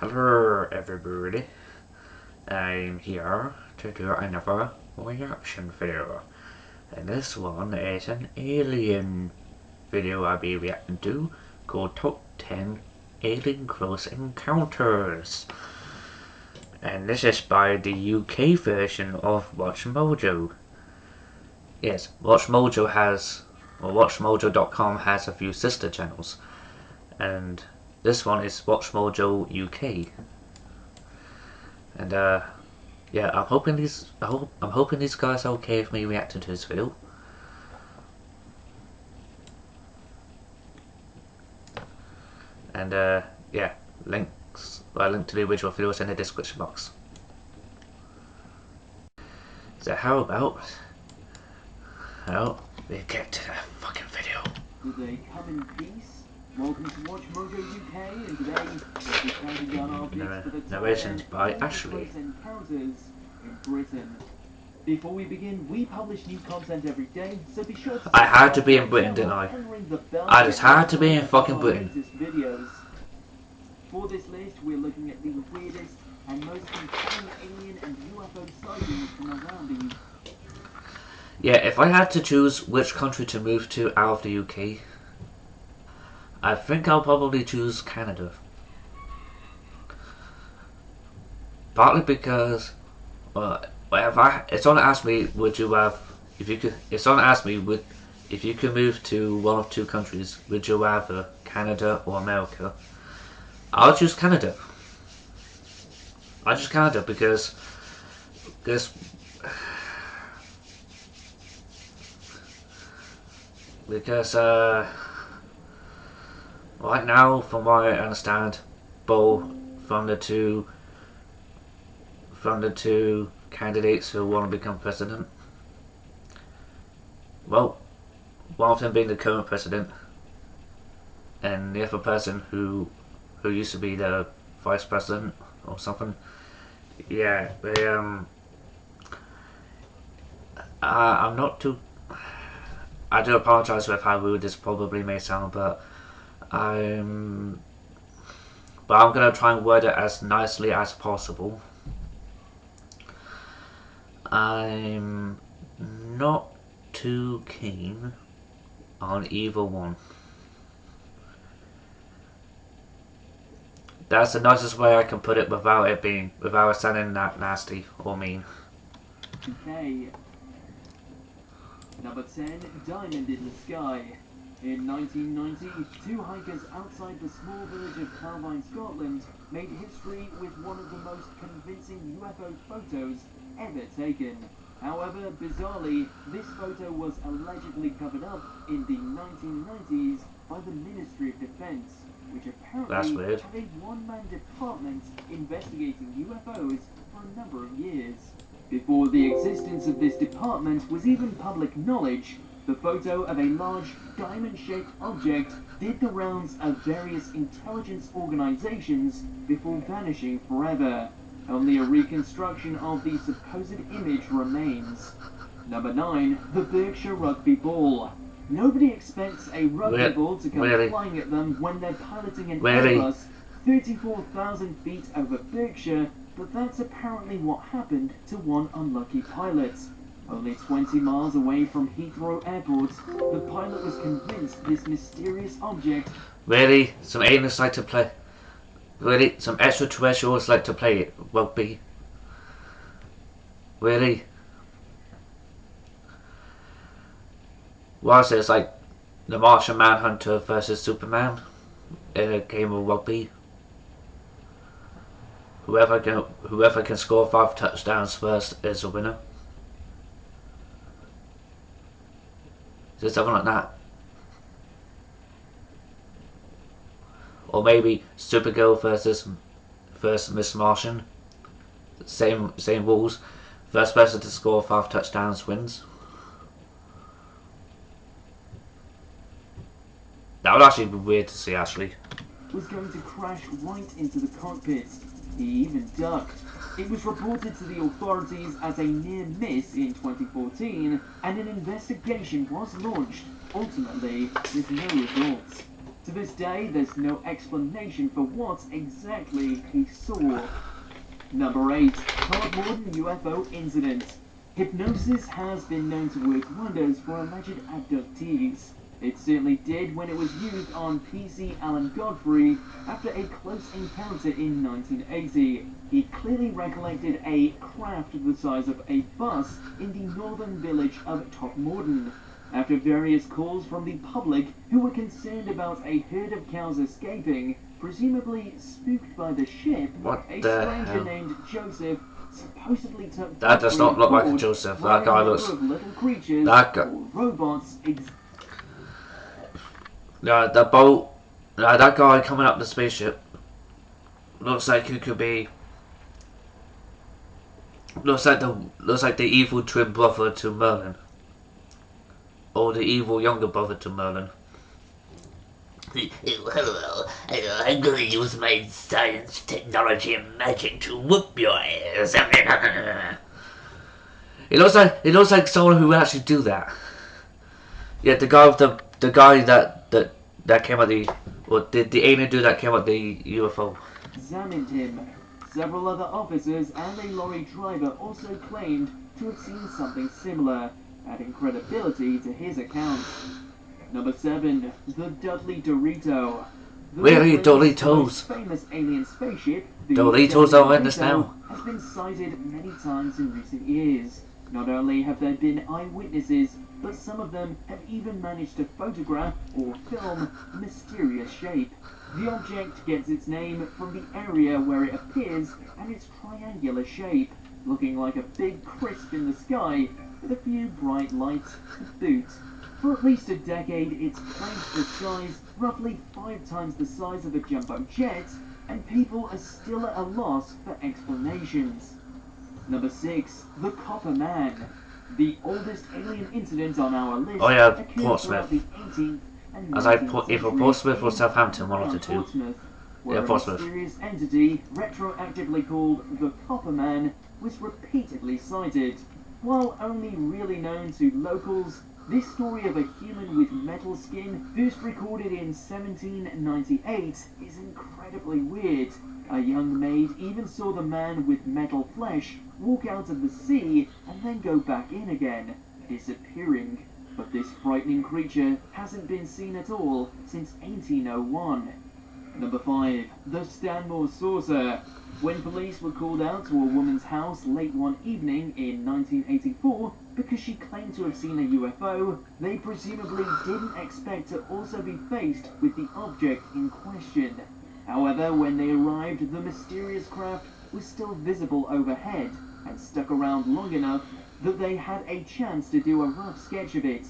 Hello everybody, I'm here to do another reaction video, and this one is an alien video I'll be reacting to called Top 10 Alien Close Encounters, and this is by the UK version of WatchMojo. Yes, WatchMojoUK has a few sister channels, and this one is WatchMojoUK. And yeah, I'm hoping these guys are okay with me reacting to this video. And yeah, link to the original videos in the description box. So how about we get to the fucking video. Do they come in peace? Welcome to WatchMojoUK, and today we'll be counting down our picks for the narrations by top Ashley. close encounters in Britain. Before we begin, we publish new content every day, so be sure to I had to be in Britain, didn't I? I just had to be in fucking Britain. Videos. For this list, we're looking at the weirdest and most compelling alien and UFO sightings from around the UK. Yeah, if I had to choose which country to move to out of the UK, I think I'll probably choose Canada. Partly because, if someone asked me, would you have, if you could move to one of two countries, would you rather Canada or America? I'll choose Canada. I choose Canada because right now, from what I understand, both from the two candidates who want to become president, well, one of them being the current president, and the other person who used to be the vice president or something. Yeah, they I'm not too. I do apologise with how rude this probably may sound, but I'm gonna try and word it as nicely as possible. I'm not too keen on either one. That's the nicest way I can put it without it sounding that nasty or mean. Okay. Number 10, Diamond in the Sky. In 1990, two hikers outside the small village of Calvine, Scotland, made history with one of the most convincing UFO photos ever taken. However, bizarrely, this photo was allegedly covered up in the 1990s by the Ministry of Defense, which apparently had a one-man department investigating UFOs for a number of years. Before the existence of this department was even public knowledge, the photo of a large diamond-shaped object did the rounds of various intelligence organizations before vanishing forever. Only a reconstruction of the supposed image remains. Number 9, the Berkshire Rugby Ball. Nobody expects a rugby ball to come flying at them when they're piloting an Airbus 34,000 feet over Berkshire, but that's apparently what happened to one unlucky pilot. Only 20 miles away from Heathrow Airport, the pilot was convinced this mysterious object... Really? Some aliens like to play... Really? Some extraterrestrials like to play rugby? Really? Was it like the Martian Manhunter versus Superman in a game of rugby? Whoever can score 5 touchdowns first is a winner. Is it something like that? Or maybe Supergirl versus Miss Martian. Same rules. First person to score 5 touchdowns wins. That would actually be weird to see, Ashley. Was going to crash right into the cockpit. He even ducked. It was reported to the authorities as a near miss in 2014, and an investigation was launched, ultimately with no results. To this day, there's no explanation for what exactly he saw. Number 8. Darkmoor UFO Incident. Hypnosis has been known to work wonders for alleged abductees. It certainly did when it was used on PC Alan Godfrey after a close encounter in 1980. He clearly recollected a craft the size of a bus in the northern village of Topmorden. After various calls from the public who were concerned about a herd of cows escaping, presumably spooked by the ship, a stranger named Joseph supposedly took that does not look like a Joseph. That guy looks little creatures or robots. The boat, that guy coming up the spaceship looks like he could be. Looks like the evil twin brother to Merlin, or the evil younger brother to Merlin. Hello, I'm gonna use my science, technology, and magic to whoop your ass. It looks like someone who would actually do that. Yeah, the guy that came at the alien dude that came at the UFO. Examined him. Several other officers and a lorry driver also claimed to have seen something similar, adding credibility to his accounts. Number 7. The Dudley Dorito. Really, Doritos? Famous alien spaceship, the Doritos are in this now. Has been sighted many times in recent years. Not only have there been eyewitnesses, but some of them have even managed to photograph or film a mysterious shape. The object gets its name from the area where it appears and its triangular shape, looking like a big crisp in the sky with a few bright lights to boot. For at least a decade, it's claimed the size roughly 5 times the size of a jumbo jet, and people are still at a loss for explanations. Number 6. The Copper Man. The oldest alien incident on our list occurred throughout the 18th and 19th Either Portsmouth or Southampton, one of the two. Where a mysterious entity, retroactively called the Copper Man, was repeatedly sighted. While only really known to locals, this story of a human with metal skin, first recorded in 1798, is incredibly weird. A young maid even saw the man with metal flesh walk out of the sea and then go back in again, disappearing. But this frightening creature hasn't been seen at all since 1801. Number 5. The Stanley Saucer. When police were called out to a woman's house late one evening in 1984 because she claimed to have seen a UFO, they presumably didn't expect to also be faced with the object in question. However, when they arrived, the mysterious craft was still visible overhead and stuck around long enough that they had a chance to do a rough sketch of it.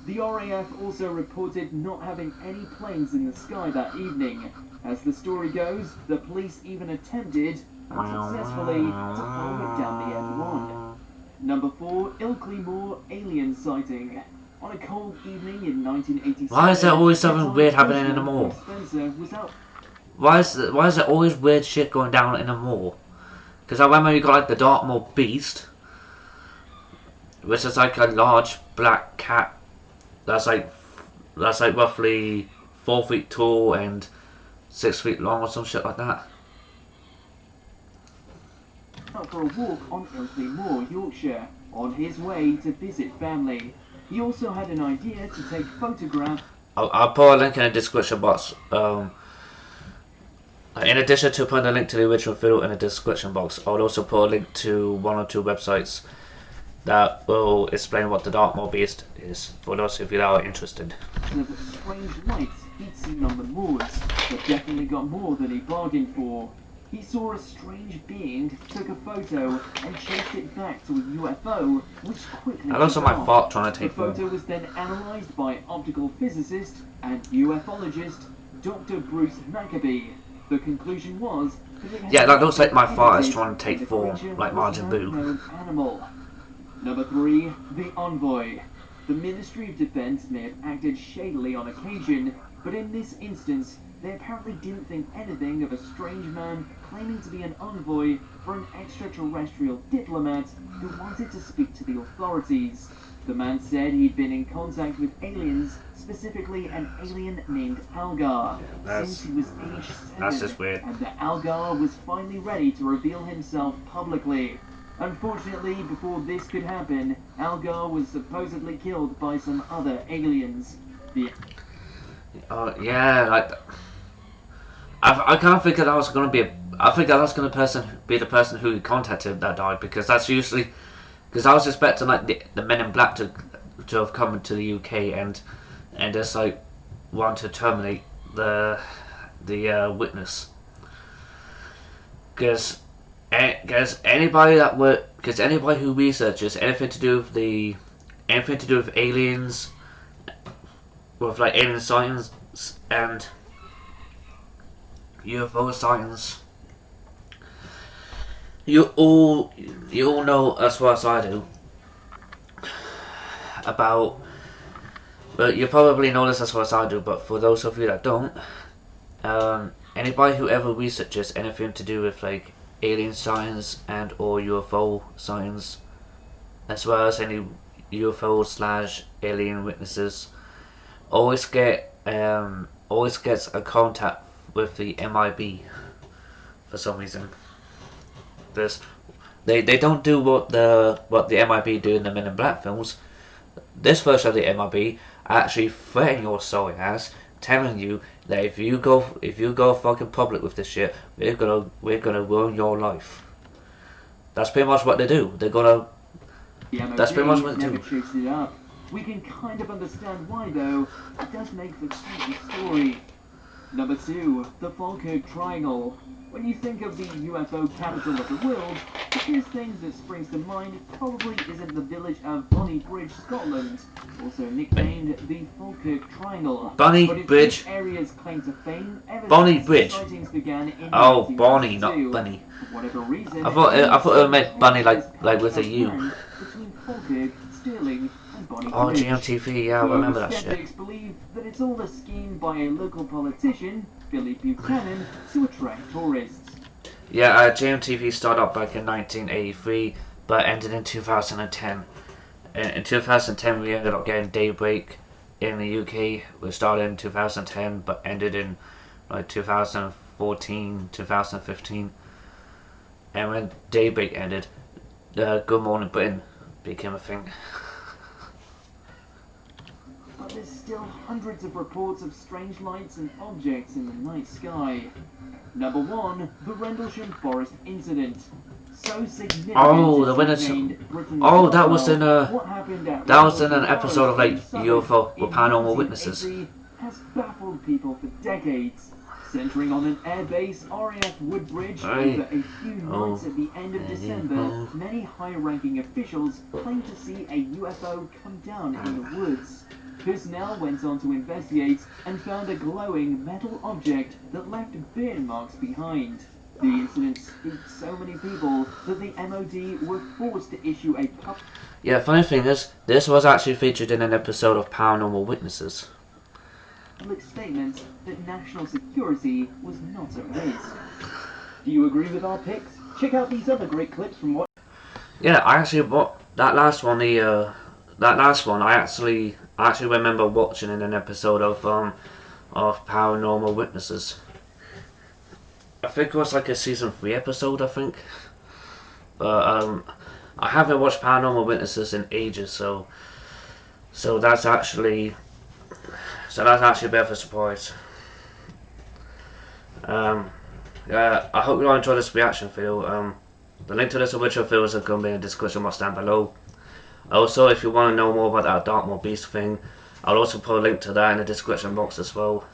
The RAF also reported not having any planes in the sky that evening. As the story goes, the police even attempted, unsuccessfully, to follow it down the M1. Number 4. Ilkley Moor alien sighting. On a cold evening in 1987, why is there always something weird happening in the mall? Why is there always weird shit going down in the mall? Because I remember you got like the Darkmoor Beast, which is like a large black cat that's like roughly 4 feet tall and 6 feet long or some shit like that. Out for a walk on Ilkley Moor, Yorkshire, on his way to visit family. He also had an idea to take photographs. I'll put a link in the description box. In addition to putting a link to the original video in the description box, I'll also put a link to 1 or 2 websites that will explain what the Darkmoor Beast is, for those of you that are interested. Of strange lights he'd seen on the moors, but definitely got more than he bargained for. He saw a strange being, took a photo, and chased it back to a UFO, which quickly I lost took my off. fart trying to take The photo was then analysed by optical physicist and ufologist Dr. Bruce Maccabee. The conclusion was that it had that looks like my fart is exhibited trying to take the form, creature like was Margin no Boo. known animal. Number 3. The Envoy. The Ministry of Defence may have acted shadily on occasion, but in this instance, they apparently didn't think anything of a strange man claiming to be an envoy for an extraterrestrial diplomat who wanted to speak to the authorities. The man said he'd been in contact with aliens, specifically an alien named Algar, since he was age 7, that's just weird. and that Algar was finally ready to reveal himself publicly. Unfortunately, before this could happen, Algar was supposedly killed by some other aliens. Oh yeah, like I can't think that was gonna be. I think that was gonna be the person who contacted that died, because that's usually, because I was expecting like the Men in Black to have come to the UK and just like want to terminate the witness, because anybody who researches anything to do with aliens, with like alien sightings and UFO sightings, you all know as well as I do about. But you probably know this as well as I do. But for those of you that don't, anybody who ever researches anything to do with like alien sightings and or UFO sightings, as well as any UFO/alien witnesses, always gets a contact with the MIB for some reason. They don't do what the MIB do in the Men in Black films. This version of the MIB actually threaten your soul ass, telling you that if you go fucking public with this shit, we're gonna ruin your life. That's pretty much what they do. That's pretty much what they do. Chased it up. We can kind of understand why, though. It does make for quite a story. Number 2, the Falco Triangle. When you think of the UFO capital of the world, the first thing that springs to mind probably isn't the village of Bonnybridge, Scotland, also nicknamed the Falkirk Triangle. Bonnybridge. Area's claim to fame ever Bonnybridge. since sightings began in Oh, Bonnie, not Bunny. For whatever reason, I thought it meant Bunny like with a U. Between Falkirk, Stirling, and Bonnybridge. Oh, GMTV, yeah, I remember that shit. Skeptics believe that it's all a scheme by a local politician, Billy Buchanan, to attract tourists. Yeah, GMTV started up back in 1983, but ended in 2010. In 2010, we ended up getting Daybreak in the UK. We started in 2010, but ended in like 2014, 2015. And when Daybreak ended, Good Morning Britain became a thing. But there's still hundreds of reports of strange lights and objects in the night sky. Number 1, the Rendlesham Forest Incident. So significant. Oh, the Rendlesham. Oh, that was in an episode of like UFO with Paranormal Witnesses. Has baffled people for decades. Centering on an airbase RAF Woodbridge over a few nights at the end of December, many high-ranking officials claimed to see a UFO come down in the woods. Personnel went on to investigate and found a glowing metal object that left burn marks behind. The incident spooked so many people that the MOD were forced to issue a Yeah, funny thing is, this was actually featured in an episode of Paranormal Witnesses. Public statement that national security was not at risk. Do you agree with our picks? Check out these other great clips from what. Yeah, I actually that last one. I actually remember watching in an episode of Paranormal Witnesses. I think it was like a season 3 episode, I think. But I haven't watched Paranormal Witnesses in ages, so that's actually a bit of a surprise. I hope you all enjoyed this reaction video. The link to this original video is going to be in the description box down below. Also, if you want to know more about that Darkmoor Beast thing, I'll also put a link to that in the description box as well,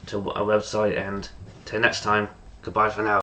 to a website. And till next time, goodbye for now.